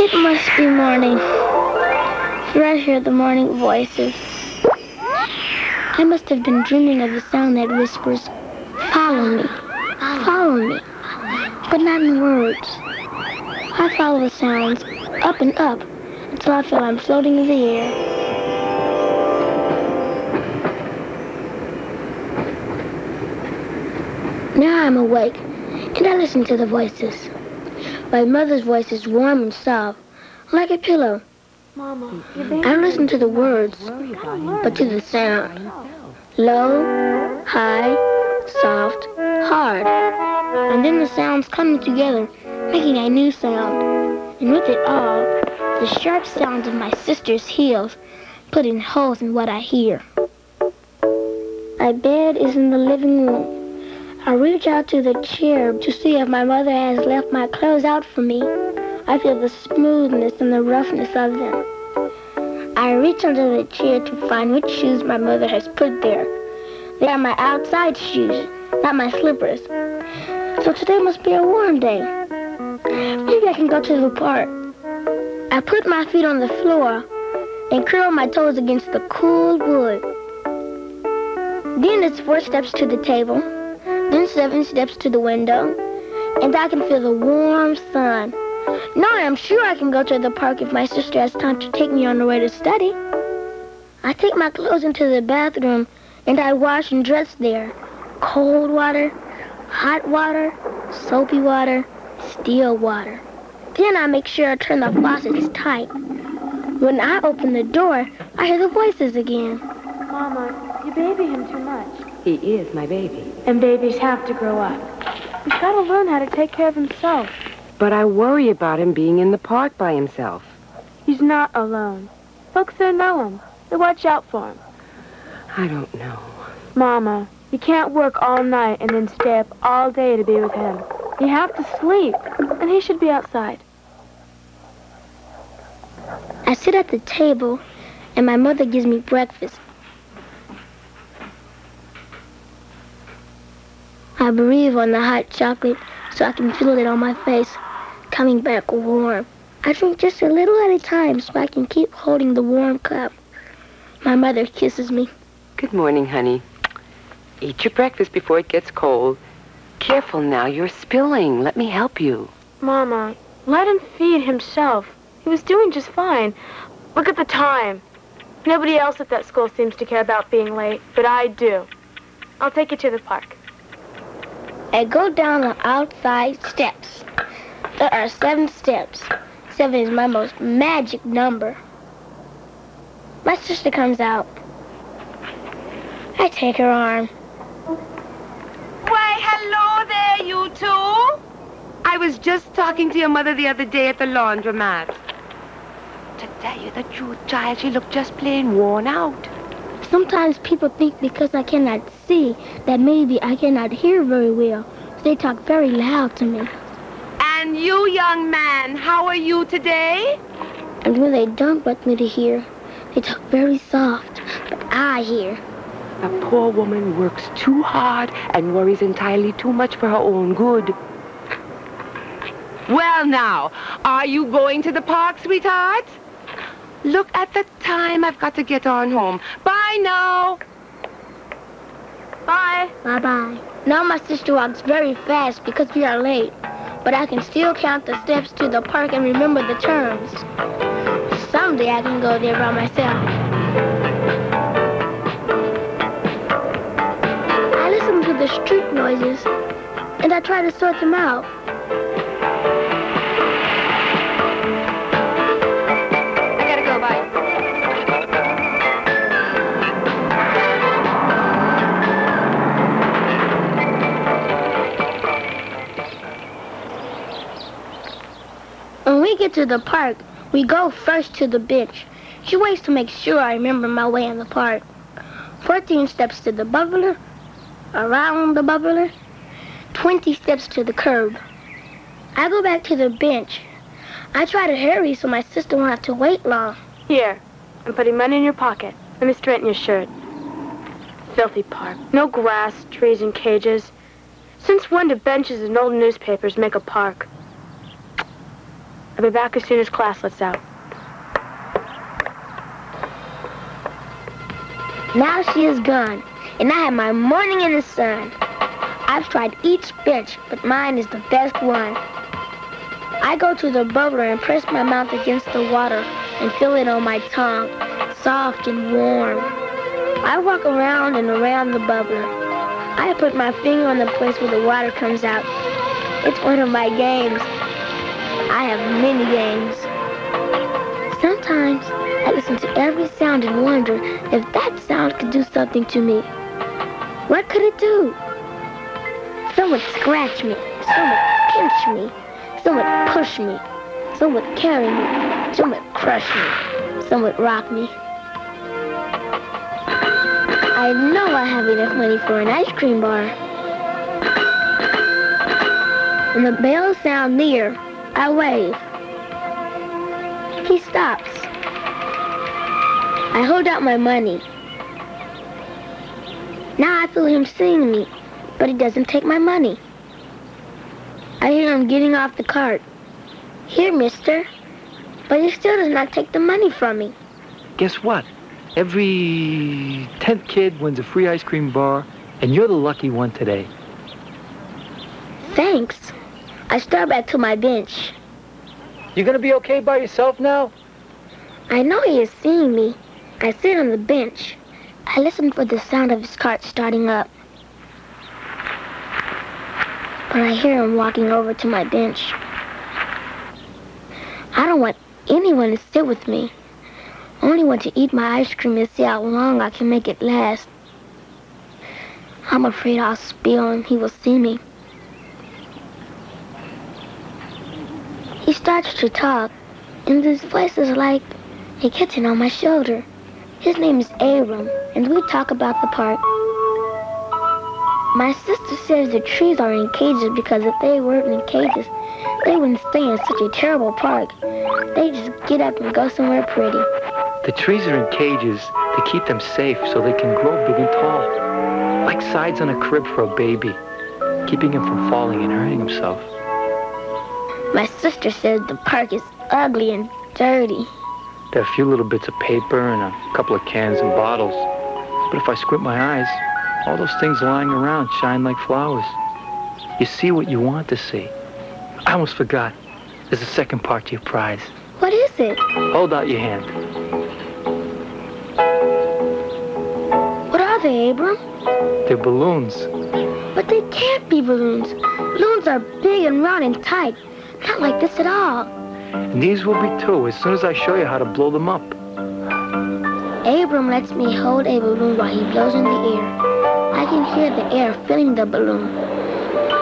It must be morning, for I hear the morning voices. I must have been dreaming of the sound that whispers, "Follow me, follow me," but not in words. I follow the sounds, up and up, until I feel I'm floating in the air. Now I'm awake, and I listen to the voices. My mother's voice is warm and soft, like a pillow. Mama, I don't listen to the words, but to the sound. Low, high, soft, hard. And then the sounds coming together, making a new sound. And with it all, the sharp sounds of my sister's heels, putting holes in what I hear. My bed is in the living room. I reach out to the chair to see if my mother has left my clothes out for me. I feel the smoothness and the roughness of them. I reach under the chair to find which shoes my mother has put there. They are my outside shoes, not my slippers. So today must be a warm day. Maybe I can go to the park. I put my feet on the floor and curl my toes against the cool wood. Then it's 4 steps to the table, then 7 steps to the window, and I can feel the warm sun. Now I'm sure I can go to the park if my sister has time to take me on the way to study. I take my clothes into the bathroom and I wash and dress there. Cold water, hot water, soapy water, still water. Then I make sure I turn the faucets tight. When I open the door, I hear the voices again. Mama, you baby him too much. He is my baby. And babies have to grow up. He's got to learn how to take care of himself. But I worry about him being in the park by himself. He's not alone. Folks there know him. They watch out for him. I don't know. Mama, you can't work all night and then stay up all day to be with him. You have to sleep, and he should be outside. I sit at the table, and my mother gives me breakfast. I breathe on the hot chocolate so I can feel it on my face, coming back warm. I drink just a little at a time so I can keep holding the warm cup. My mother kisses me. Good morning, honey. Eat your breakfast before it gets cold. Careful now, you're spilling. Let me help you. Mama, let him feed himself. He was doing just fine. Look at the time. Nobody else at that school seems to care about being late, but I do. I'll take you to the park. I go down the outside steps. There are 7 steps. 7 is my most magic number. My sister comes out. I take her arm. Why, hello there, you two. I was just talking to your mother the other day at the laundromat. To tell you the truth, child, she looked just plain worn out. Sometimes people think because I cannot see that maybe I cannot hear very well. So they talk very loud to me. And you, young man, how are you today? And when they don't want me to hear, they talk very soft, but I hear. A poor woman works too hard and worries entirely too much for her own good. Well, now, are you going to the park, sweetheart? Look at the time. I've got to get on home. Bye now. Bye. Bye-bye. Now my sister walks very fast because we are late, but I can still count the steps to the park and remember the turns. Someday I can go there by myself. I listen to the street noises, and I try to sort them out. When we get to the park, we go first to the bench. She waits to make sure I remember my way in the park. 14 steps to the bubbler, around the bubbler, 20 steps to the curb. I go back to the bench. I try to hurry so my sister won't have to wait long. Here, I'm putting money in your pocket. Let me straighten your shirt. Filthy park. No grass, trees, and cages. Since when do benches and old newspapers make a park? I'll be back as soon as class lets out. Now she is gone, and I have my morning in the sun. I've tried each bench, but mine is the best one. I go to the bubbler and press my mouth against the water and feel it on my tongue, soft and warm. I walk around and around the bubbler. I put my finger on the place where the water comes out. It's one of my games. I have many games. Sometimes I listen to every sound and wonder if that sound could do something to me. What could it do? Some would scratch me, some would pinch me, some would push me, some would carry me, some would crush me, some would rock me. I know I have enough money for an ice cream bar. When the bells sound near, I wave. He stops. I hold out my money. Now I feel him seeing me, but he doesn't take my money. I hear him getting off the cart. Here, mister. But he still does not take the money from me. Guess what? Every 10th kid wins a free ice cream bar, and you're the lucky one today. Thanks. I start back to my bench. You gonna be okay by yourself now? I know he is seeing me. I sit on the bench. I listen for the sound of his cart starting up. But I hear him walking over to my bench. I don't want anyone to sit with me. I only want to eat my ice cream and see how long I can make it last. I'm afraid I'll spill and he will see me. He starts to talk, and his voice is like a kitten on my shoulder. His name is Abram, and we talk about the park. My sister says the trees are in cages because if they weren't in cages, they wouldn't stay in such a terrible park. They just get up and go somewhere pretty. The trees are in cages to keep them safe so they can grow big and tall. Like sides on a crib for a baby, keeping him from falling and hurting himself. My sister says the park is ugly and dirty. There are a few little bits of paper and a couple of cans and bottles. But if I squint my eyes, all those things lying around shine like flowers. You see what you want to see. I almost forgot. There's a second part to your prize. What is it? Hold out your hand. What are they, Abram? They're balloons. But they can't be balloons. Balloons are big and round and tight. Not like this at all. And these will be too, as soon as I show you how to blow them up. Abram lets me hold a balloon while he blows in the air. I can hear the air filling the balloon.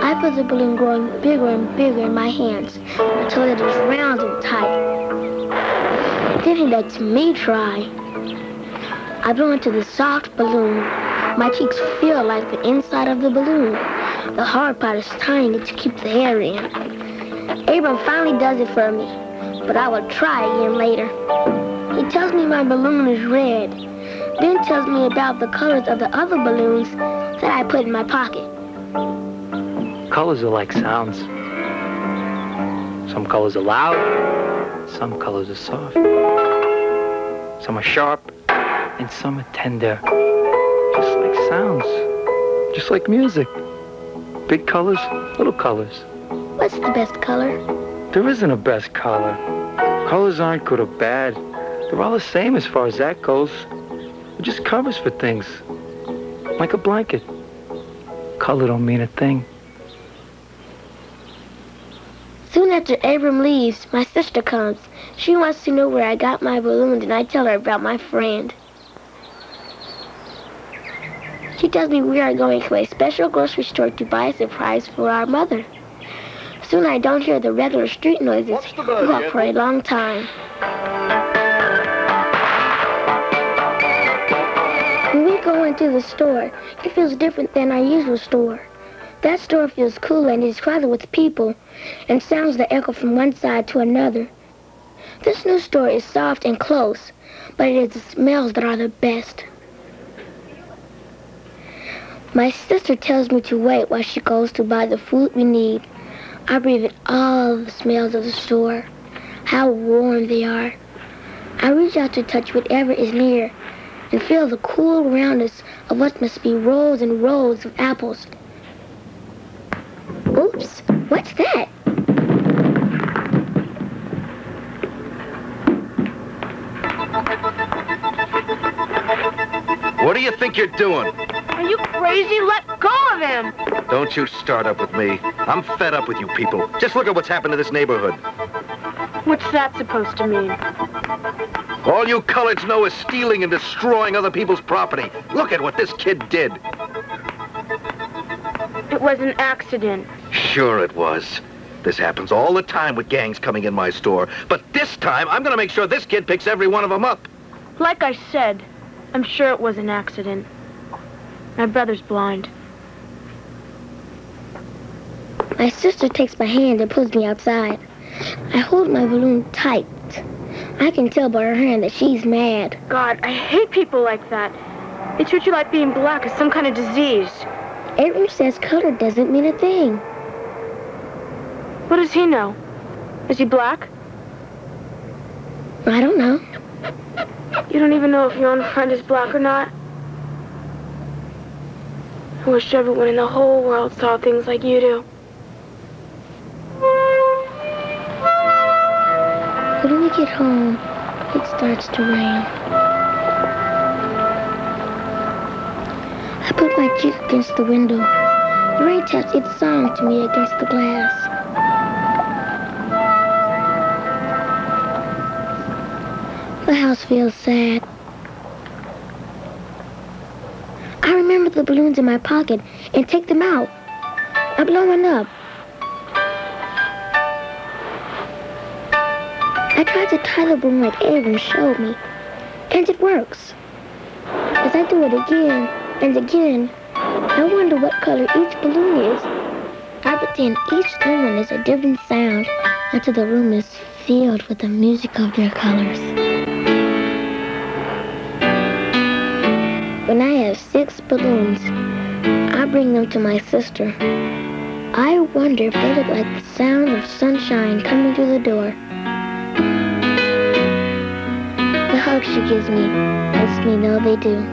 I feel the balloon growing bigger and bigger in my hands until it is round and tight. Then he lets me try. I blow into the soft balloon. My cheeks feel like the inside of the balloon. The hard part is tying it to keep the air in. Abram finally does it for me, but I will try again later. He tells me my balloon is red, then tells me about the colors of the other balloons that I put in my pocket. Colors are like sounds. Some colors are loud, some colors are soft. Some are sharp, and some are tender. Just like sounds, just like music. Big colors, little colors. What's the best color? There isn't a best color. Colors aren't good or bad. They're all the same as far as that goes. They're just covers for things. Like a blanket. Color don't mean a thing. Soon after Abram leaves, my sister comes. She wants to know where I got my balloons, and I tell her about my friend. She tells me we are going to a special grocery store to buy a surprise for our mother. Soon I don't hear the regular street noises. We walk for a long time. When we go into the store, it feels different than our usual store. That store feels cool and is crowded with people and sounds that echo from one side to another. This new store is soft and close, but it is the smells that are the best. My sister tells me to wait while she goes to buy the food we need. I breathe in all the smells of the store. how warm they are. I reach out to touch whatever is near and feel the cool roundness of what must be rows and rows of apples. Oops, what's that? What do you think you're doing? Are you crazy? Let go of him! Don't you start up with me. I'm fed up with you people. Just look at what's happened to this neighborhood. What's that supposed to mean? All you coloreds know is stealing and destroying other people's property. Look at what this kid did. It was an accident. Sure it was. This happens all the time with gangs coming in my store. But this time, I'm gonna make sure this kid picks every one of them up. Like I said, I'm sure it was an accident. My brother's blind. My sister takes my hand and pulls me outside. I hold my balloon tight. I can tell by her hand that she's mad. God, I hate people like that. They treat you like being black is some kind of disease. Everyone says color doesn't mean a thing. What does he know? Is he black? I don't know. You don't even know if your own friend is black or not? I wish everyone in the whole world saw things like you do. When we get home, it starts to rain. I put my cheek against the window. The rain taps its song to me against the glass. The house feels sad. I remember the balloons in my pocket and take them out. I blow one up. I tried to tie the balloon like Abram showed me, and it works. As I do it again and again, I wonder what color each balloon is. I pretend each new one is a different sound until the room is filled with the music of their colors. When I have 6 balloons, I bring them to my sister. I wonder if they look like the sound of sunshine coming through the door. The hug she gives me lets me know they do.